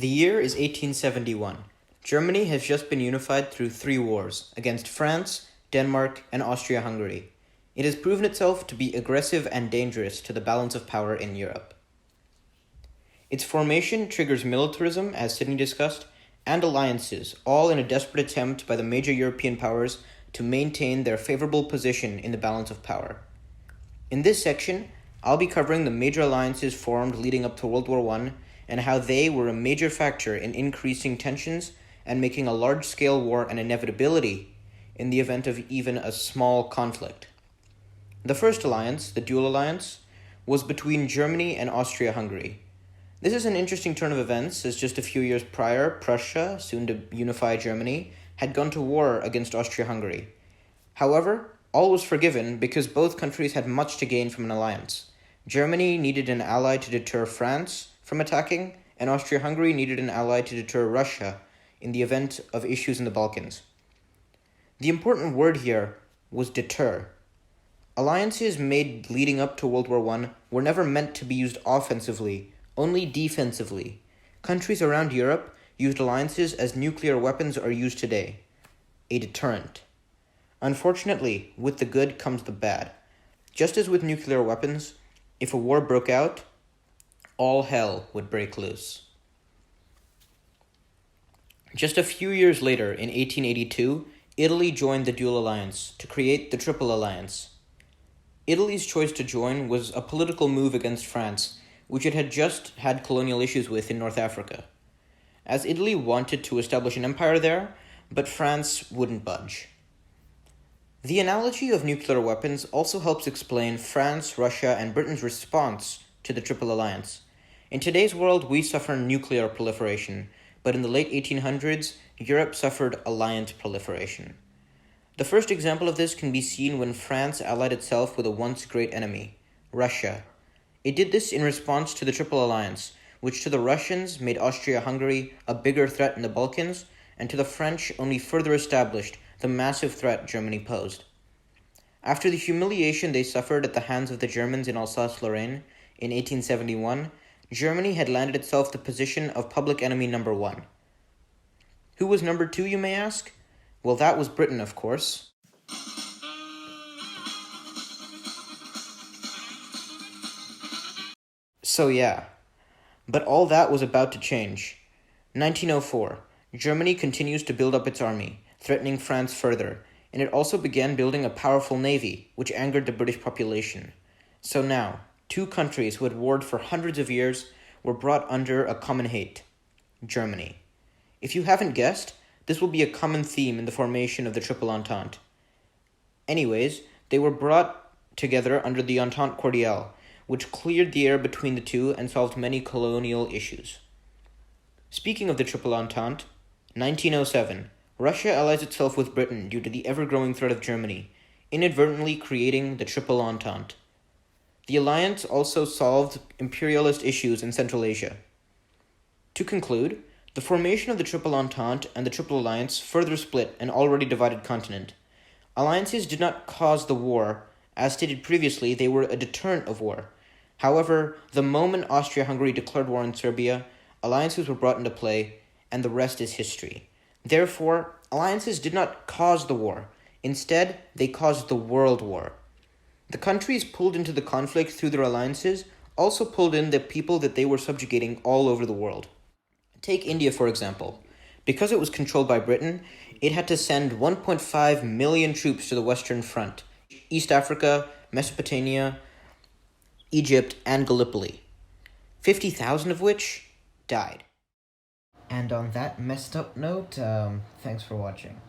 The year is 1871. Germany has just been unified through 3 wars against France, Denmark, and Austria-Hungary. It has proven itself to be aggressive and dangerous to the balance of power in Europe. Its formation triggers militarism, as Sydney discussed, and alliances, all in a desperate attempt by the major European powers to maintain their favorable position in the balance of power. In this section, I'll be covering the major alliances formed leading up to World War I and how they were a major factor in increasing tensions and making a large-scale war an inevitability in the event of even a small conflict. The first alliance, the Dual Alliance, was between Germany and Austria-Hungary. This is an interesting turn of events, as just a few years prior, Prussia, soon to unify Germany, had gone to war against Austria-Hungary. However, all was forgiven because both countries had much to gain from an alliance. Germany needed an ally to deter France from attacking, and Austria-Hungary needed an ally to deter Russia in the event of issues in the Balkans. The important word here was deter. Alliances made leading up to World War I were never meant to be used offensively, only defensively. Countries around Europe used alliances as nuclear weapons are used today, a deterrent. Unfortunately, with the good comes the bad. Just as with nuclear weapons, if a war broke out, all hell would break loose. Just a few years later, in 1882, Italy joined the Dual Alliance to create the Triple Alliance. Italy's choice to join was a political move against France, which it had just had colonial issues with in North Africa, as Italy wanted to establish an empire there, but France wouldn't budge. The analogy of nuclear weapons also helps explain France, Russia, and Britain's response to the Triple Alliance. In today's world, we suffer nuclear proliferation, but in the late 1800s, Europe suffered alliance proliferation. The first example of this can be seen when France allied itself with a once great enemy, Russia. It did this in response to the Triple Alliance, which to the Russians made Austria-Hungary a bigger threat in the Balkans, and to the French only further established the massive threat Germany posed. After the humiliation they suffered at the hands of the Germans in Alsace-Lorraine in 1871, Germany had landed itself the position of public enemy number 1. Who was number 2, you may ask? Well, that was Britain, of course. So yeah, but all that was about to change. 1904, Germany continues to build up its army, threatening France further, and it also began building a powerful navy, which angered the British population. So now, 2 countries who had warred for hundreds of years were brought under a common hate, Germany. If you haven't guessed, this will be a common theme in the formation of the Triple Entente. Anyways, they were brought together under the Entente Cordiale, which cleared the air between the two and solved many colonial issues. Speaking of the Triple Entente, 1907, Russia allies itself with Britain due to the ever-growing threat of Germany, inadvertently creating the Triple Entente. The alliance also solved imperialist issues in Central Asia. To conclude, the formation of the Triple Entente and the Triple Alliance further split an already divided continent. Alliances did not cause the war. As stated previously, they were a deterrent of war. However, the moment Austria-Hungary declared war on Serbia, alliances were brought into play, and the rest is history. Therefore, alliances did not cause the war. Instead, they caused the World War. The countries pulled into the conflict through their alliances also pulled in the people that they were subjugating all over the world. Take India, for example. Because it was controlled by Britain, it had to send 1.5 million troops to the Western Front, East Africa, Mesopotamia, Egypt, and Gallipoli, 50,000 of which died. And on that messed up note, thanks for watching.